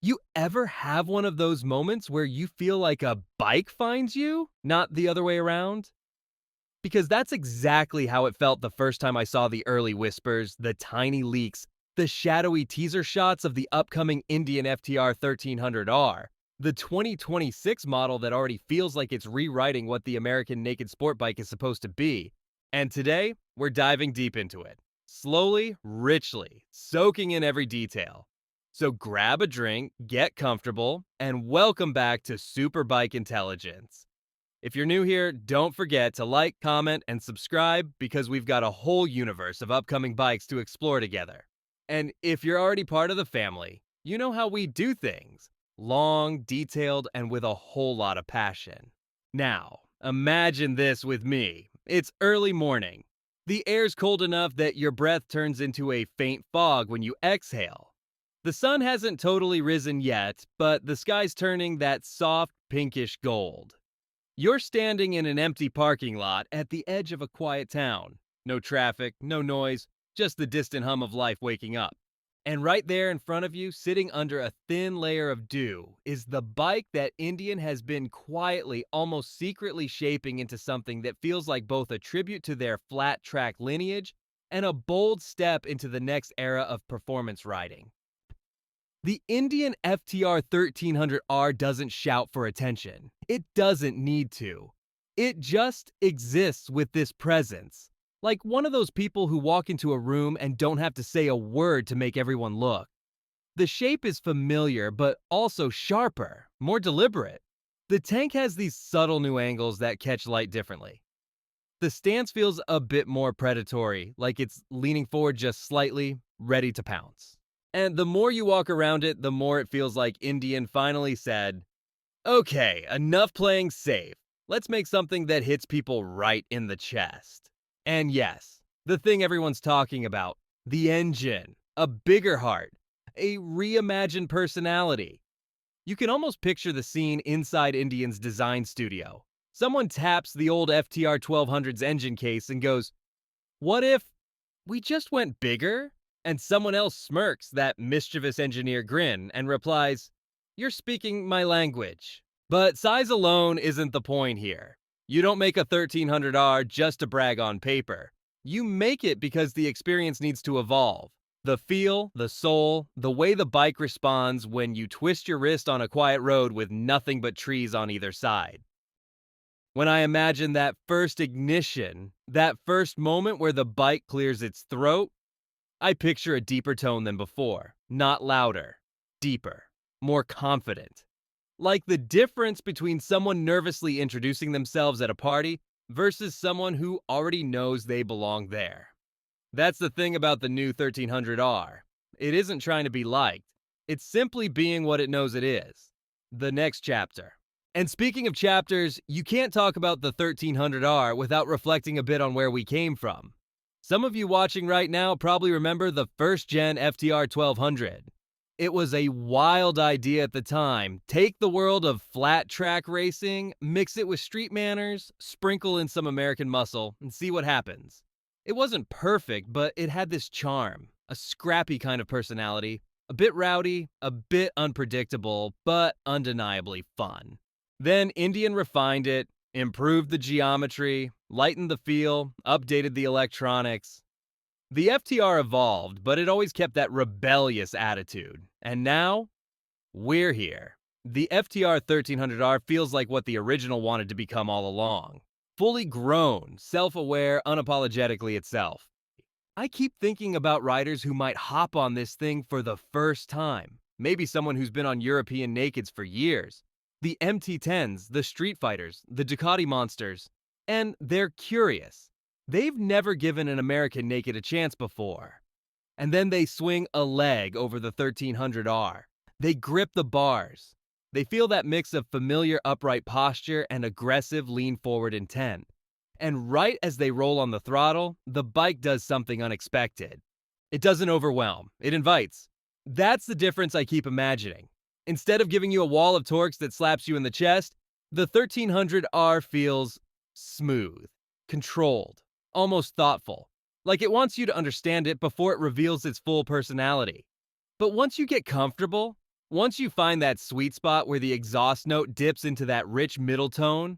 You ever have one of those moments where you feel like a bike finds you, not the other way around? Because that's exactly how it felt the first time I saw the early whispers, the tiny leaks, the shadowy teaser shots of the upcoming Indian FTR 1300R, the 2026 model that already feels like it's rewriting what the American naked sport bike is supposed to be. And today, we're diving deep into it. Slowly, richly, soaking in every detail. So grab a drink, get comfortable, and welcome back to SuperBike Intelligence. If you're new here, don't forget to like, comment, and subscribe because we've got a whole universe of upcoming bikes to explore together. And if you're already part of the family, you know how we do things: long, detailed, and with a whole lot of passion. Now, imagine this with me. It's early morning. The air's cold enough that your breath turns into a faint fog when you exhale. The sun hasn't totally risen yet, but the sky's turning that soft pinkish gold. You're standing in an empty parking lot at the edge of a quiet town. No traffic, no noise, just the distant hum of life waking up. And right there in front of you, sitting under a thin layer of dew, is the bike that Indian has been quietly, almost secretly shaping into something that feels like both a tribute to their flat track lineage and a bold step into the next era of performance riding. The Indian FTR 1300R doesn't shout for attention. It doesn't need to. It just exists with this presence. Like one of those people who walk into a room and don't have to say a word to make everyone look. The shape is familiar, but also sharper, more deliberate. The tank has these subtle new angles that catch light differently. The stance feels a bit more predatory, like it's leaning forward just slightly, ready to pounce. And the more you walk around it, the more it feels like Indian finally said, okay, enough playing safe. Let's make something that hits people right in the chest. And yes, the thing everyone's talking about, the engine, a bigger heart, a reimagined personality. You can almost picture the scene inside Indian's design studio. Someone taps the old FTR 1200's engine case and goes, what if we just went bigger? And someone else smirks that mischievous engineer grin and replies, you're speaking my language. But size alone isn't the point here. You don't make a 1300R just to brag on paper. You make it because the experience needs to evolve. The feel, the soul, the way the bike responds when you twist your wrist on a quiet road with nothing but trees on either side. When I imagine that first ignition, that first moment where the bike clears its throat, I picture a deeper tone than before. Not louder, deeper, more confident. Like the difference between someone nervously introducing themselves at a party versus someone who already knows they belong there. That's the thing about the new 1300R. It isn't trying to be liked. It's simply being what it knows it is. The next chapter. And speaking of chapters, you can't talk about the 1300R without reflecting a bit on where we came from. Some of you watching right now probably remember the first-gen FTR 1200. It was a wild idea at the time. Take the world of flat track racing, mix it with street manners, sprinkle in some American muscle, and see what happens. It wasn't perfect, but it had this charm, a scrappy kind of personality, a bit rowdy, a bit unpredictable, but undeniably fun. Then Indian refined it, improved the geometry, lightened the feel, updated the electronics. The FTR evolved, but it always kept that rebellious attitude. And now, we're here. The FTR 1300R feels like what the original wanted to become all along. Fully grown, self-aware, unapologetically itself. I keep thinking about riders who might hop on this thing for the first time. Maybe someone who's been on European nakeds for years. The MT-10s, the Street Fighters, the Ducati Monsters. And they're curious. They've never given an American naked a chance before. And then they swing a leg over the 1300R. They grip the bars. They feel that mix of familiar upright posture and aggressive lean-forward intent. And right as they roll on the throttle, the bike does something unexpected. It doesn't overwhelm. It invites. That's the difference I keep imagining. Instead of giving you a wall of torques that slaps you in the chest, the 1300R feels smooth, controlled, almost thoughtful, like it wants you to understand it before it reveals its full personality. But once you get comfortable, Once you find that sweet spot where the exhaust note dips into that rich middle tone,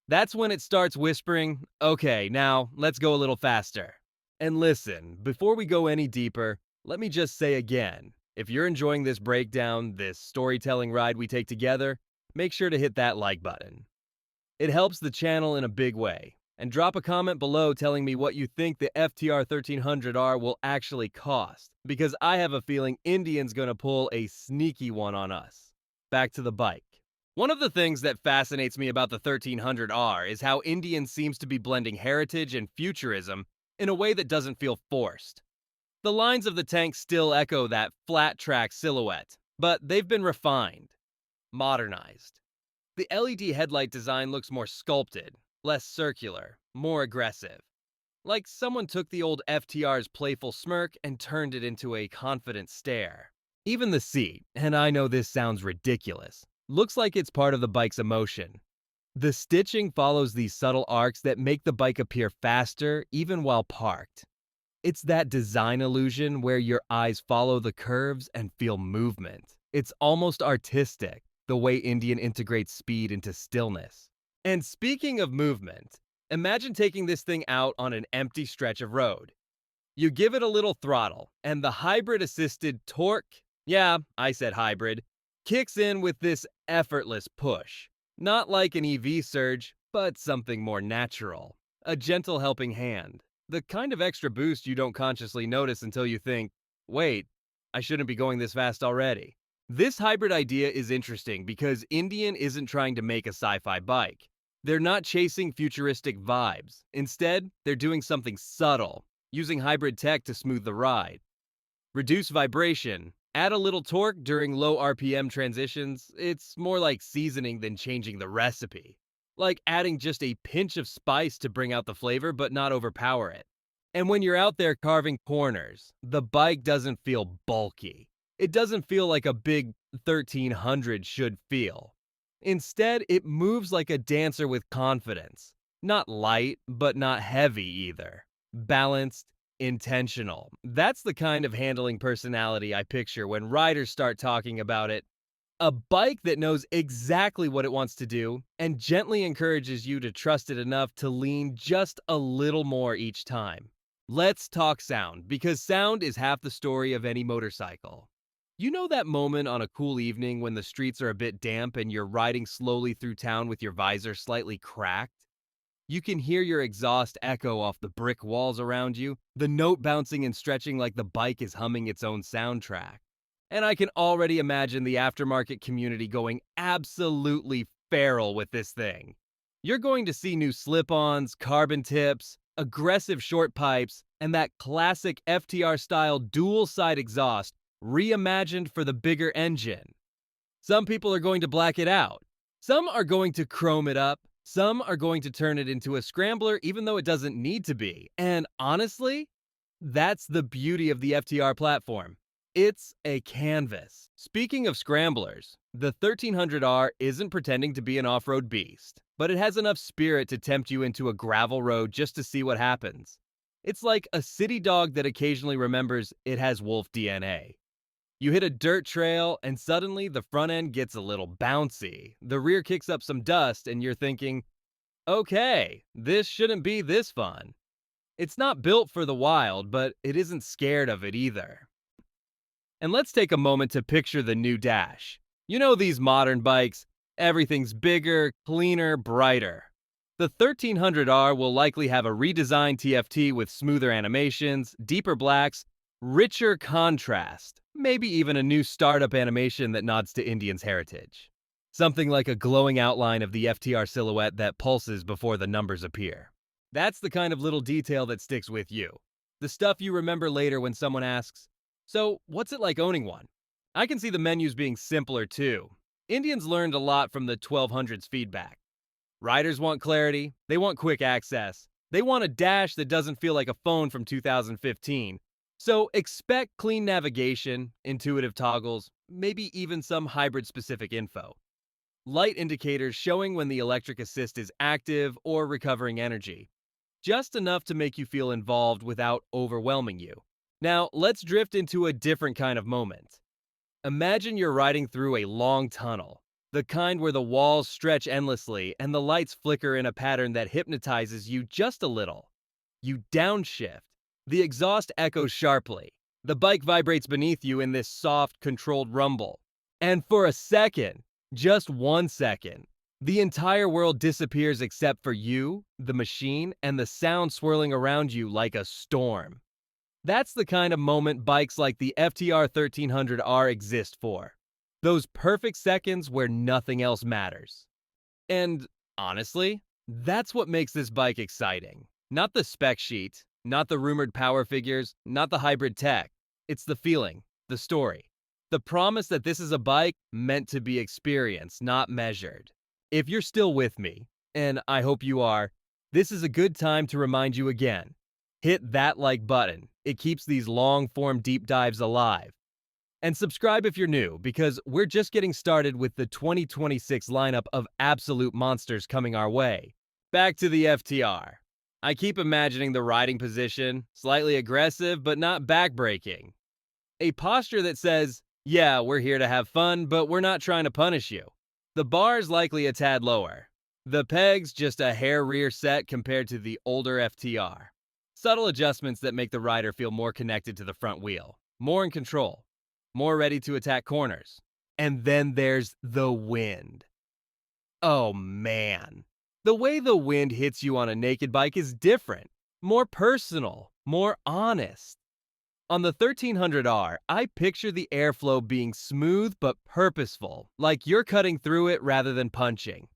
that's when it starts whispering, okay, now let's go a little faster. And listen, before we go any deeper, let me just say again, if you're enjoying this breakdown, this storytelling ride we take together, make sure to hit that like button. It helps the channel in a big way. And drop a comment below telling me what you think the FTR 1300R will actually cost, because I have a feeling Indian's gonna pull a sneaky one on us. Back to the bike. One of the things that fascinates me about the 1300R is how Indian seems to be blending heritage and futurism in a way that doesn't feel forced. The lines of the tank still echo that flat track silhouette, but they've been refined, modernized. The LED headlight design looks more sculpted, less circular, more aggressive. Like someone took the old FTR's playful smirk and turned it into a confident stare. Even the seat, and I know this sounds ridiculous, looks like it's part of the bike's emotion. The stitching follows these subtle arcs that make the bike appear faster even while parked. It's that design illusion where your eyes follow the curves and feel movement. It's almost artistic, the way Indian integrates speed into stillness. And speaking of movement, imagine taking this thing out on an empty stretch of road. You give it a little throttle, and the hybrid-assisted torque, yeah, I said hybrid, kicks in with this effortless push. Not like an EV surge, but something more natural. A gentle helping hand. The kind of extra boost you don't consciously notice until you think, wait, I shouldn't be going this fast already. This hybrid idea is interesting because Indian isn't trying to make a sci-fi bike. They're not chasing futuristic vibes. Instead, they're doing something subtle, using hybrid tech to smooth the ride. Reduce vibration, add a little torque during low RPM transitions. It's more like seasoning than changing the recipe. Like adding just a pinch of spice to bring out the flavor but not overpower it. And when you're out there carving corners, the bike doesn't feel bulky. It doesn't feel like a big 1300 should feel. Instead, it moves like a dancer with confidence. Not light, but not heavy either. Balanced, intentional. That's the kind of handling personality I picture when riders start talking about it. A bike that knows exactly what it wants to do and gently encourages you to trust it enough to lean just a little more each time. Let's talk sound, because sound is half the story of any motorcycle. You know that moment on a cool evening when the streets are a bit damp and you're riding slowly through town with your visor slightly cracked? You can hear your exhaust echo off the brick walls around you, the note bouncing and stretching like the bike is humming its own soundtrack. And I can already imagine the aftermarket community going absolutely feral with this thing. You're going to see new slip-ons, carbon tips, aggressive short pipes, and that classic FTR-style dual-side exhaust reimagined for the bigger engine. Some people are going to black it out. Some are going to chrome it up. Some are going to turn it into a scrambler even though it doesn't need to be. And honestly, that's the beauty of the FTR platform. It's a canvas. Speaking of scramblers, the 1300R isn't pretending to be an off-road beast, but it has enough spirit to tempt you into a gravel road just to see what happens. It's like a city dog that occasionally remembers it has wolf DNA. You hit a dirt trail, and suddenly the front end gets a little bouncy. The rear kicks up some dust, and you're thinking, okay, this shouldn't be this fun. It's not built for the wild, but it isn't scared of it either. And let's take a moment to picture the new dash. You know these modern bikes, everything's bigger, cleaner, brighter. The 1300R will likely have a redesigned TFT with smoother animations, deeper blacks, richer contrast, maybe even a new startup animation that nods to Indian's heritage. Something like a glowing outline of the FTR silhouette that pulses before the numbers appear. That's the kind of little detail that sticks with you. The stuff you remember later when someone asks, so what's it like owning one? I can see the menus being simpler too. Indians learned a lot from the 1200's feedback. Riders want clarity, they want quick access, they want a dash that doesn't feel like a phone from 2015. So expect clean navigation, intuitive toggles, maybe even some hybrid-specific info. Light indicators showing when the electric assist is active or recovering energy. Just enough to make you feel involved without overwhelming you. Now, let's drift into a different kind of moment. Imagine you're riding through a long tunnel, the kind where the walls stretch endlessly and the lights flicker in a pattern that hypnotizes you just a little. You downshift. The exhaust echoes sharply. The bike vibrates beneath you in this soft, controlled rumble. And for a second, just 1 second, the entire world disappears except for you, the machine, and the sound swirling around you like a storm. That's the kind of moment bikes like the FTR 1300R exist for. Those perfect seconds where nothing else matters. And honestly, that's what makes this bike exciting. Not the spec sheet, not the rumored power figures, not the hybrid tech. It's the feeling, the story, the promise that this is a bike meant to be experienced, not measured. If you're still with me, and I hope you are, this is a good time to remind you again. Hit that like button. It keeps these long-form deep dives alive. And subscribe if you're new, because we're just getting started with the 2026 lineup of absolute monsters coming our way. Back to the FTR. I keep imagining the riding position, slightly aggressive but not backbreaking. A posture that says, yeah, we're here to have fun, but we're not trying to punish you. The bar's likely a tad lower. The peg's just a hair rear set compared to the older FTR. Subtle adjustments that make the rider feel more connected to the front wheel, more in control, more ready to attack corners. And then there's the wind. Oh man. The way the wind hits you on a naked bike is different, more personal, more honest. On the 1300R, I picture the airflow being smooth but purposeful, like you're cutting through it rather than punching.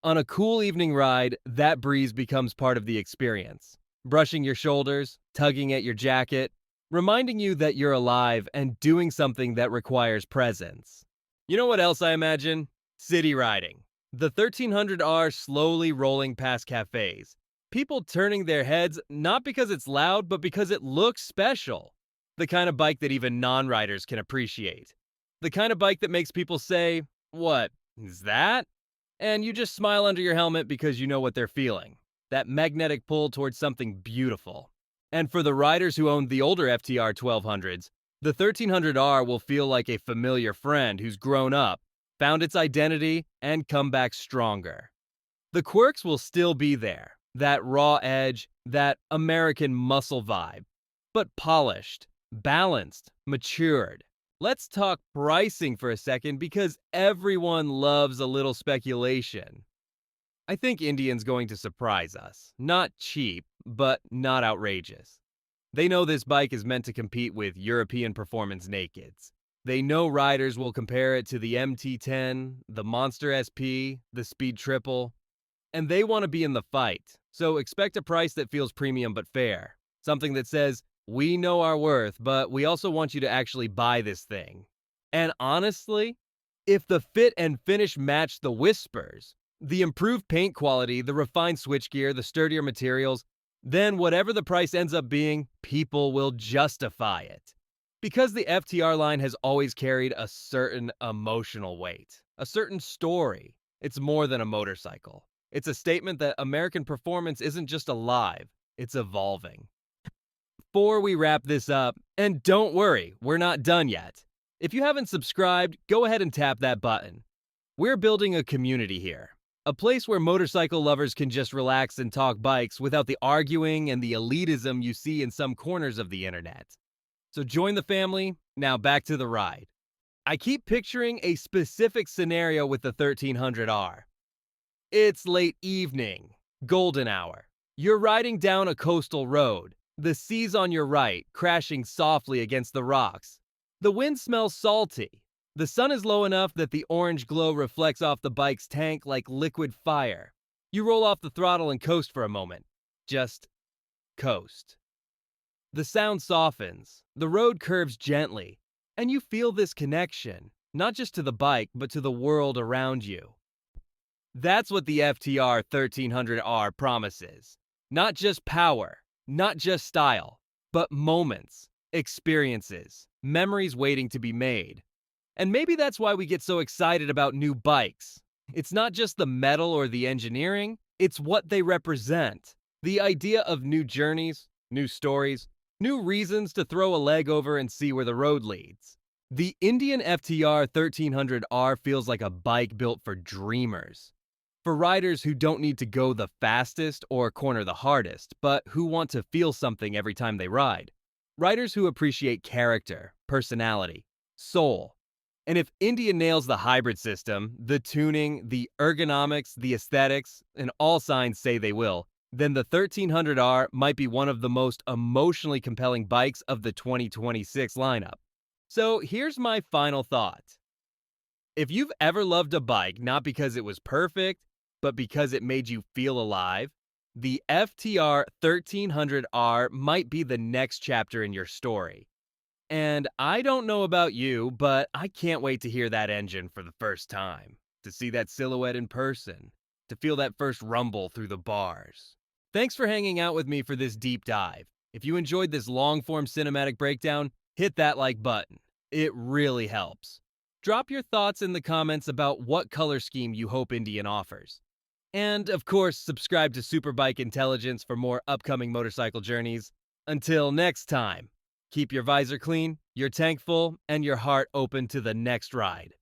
On a cool evening ride, that breeze becomes part of the experience. Brushing your shoulders, tugging at your jacket, reminding you that you're alive and doing something that requires presence. You know what else I imagine? City riding. The 1300R slowly rolling past cafes. People turning their heads not because it's loud, but because it looks special. The kind of bike that even non-riders can appreciate. The kind of bike that makes people say, "What is that?" And you just smile under your helmet because you know what they're feeling. That magnetic pull towards something beautiful. And for the riders who owned the older FTR 1200s, the 1300R will feel like a familiar friend who's grown up, found its identity, and come back stronger. The quirks will still be there, that raw edge, that American muscle vibe, but polished, balanced, matured. Let's talk pricing for a second because everyone loves a little speculation. I think Indian's going to surprise us. Not cheap, but not outrageous. They know this bike is meant to compete with European performance nakeds. They know riders will compare it to the MT10, the Monster SP, the Speed Triple, and they want to be in the fight. So expect a price that feels premium but fair. Something that says, we know our worth, but we also want you to actually buy this thing. And honestly, if the fit and finish match the whispers, the improved paint quality, the refined switchgear, the sturdier materials, then whatever the price ends up being, people will justify it. Because the FTR line has always carried a certain emotional weight, a certain story. It's more than a motorcycle. It's a statement that American performance isn't just alive, it's evolving. Before we wrap this up, and don't worry, we're not done yet. If you haven't subscribed, go ahead and tap that button. We're building a community here. A place where motorcycle lovers can just relax and talk bikes without the arguing and the elitism you see in some corners of the internet. So join the family. Now back to the ride. I keep picturing a specific scenario with the 1300R. It's late evening, golden hour. You're riding down a coastal road. The sea's on your right, crashing softly against the rocks. The wind smells salty. The sun is low enough that the orange glow reflects off the bike's tank like liquid fire. You roll off the throttle and coast for a moment. Just coast. The sound softens, the road curves gently, and you feel this connection, not just to the bike, but to the world around you. That's what the FTR 1300R promises. Not just power, not just style, but moments, experiences, memories waiting to be made. And maybe that's why we get so excited about new bikes. It's not just the metal or the engineering, it's what they represent. The idea of new journeys, new stories, new reasons to throw a leg over and see where the road leads. The Indian FTR 1300R feels like a bike built for dreamers. For riders who don't need to go the fastest or corner the hardest, but who want to feel something every time they ride. Riders who appreciate character, personality, soul. And if India nails the hybrid system, the tuning, the ergonomics, the aesthetics, and all signs say they will, then the 1300R might be one of the most emotionally compelling bikes of the 2026 lineup. So here's my final thought. If you've ever loved a bike not because it was perfect, but because it made you feel alive, the FTR 1300R might be the next chapter in your story. And I don't know about you, but I can't wait to hear that engine for the first time, to see that silhouette in person, to feel that first rumble through the bars. Thanks for hanging out with me for this deep dive. If you enjoyed this long-form cinematic breakdown, hit that like button. It really helps. Drop your thoughts in the comments about what color scheme you hope Indian offers. And, of course, subscribe to SuperBike Intelligence for more upcoming motorcycle journeys. Until next time, keep your visor clean, your tank full, and your heart open to the next ride.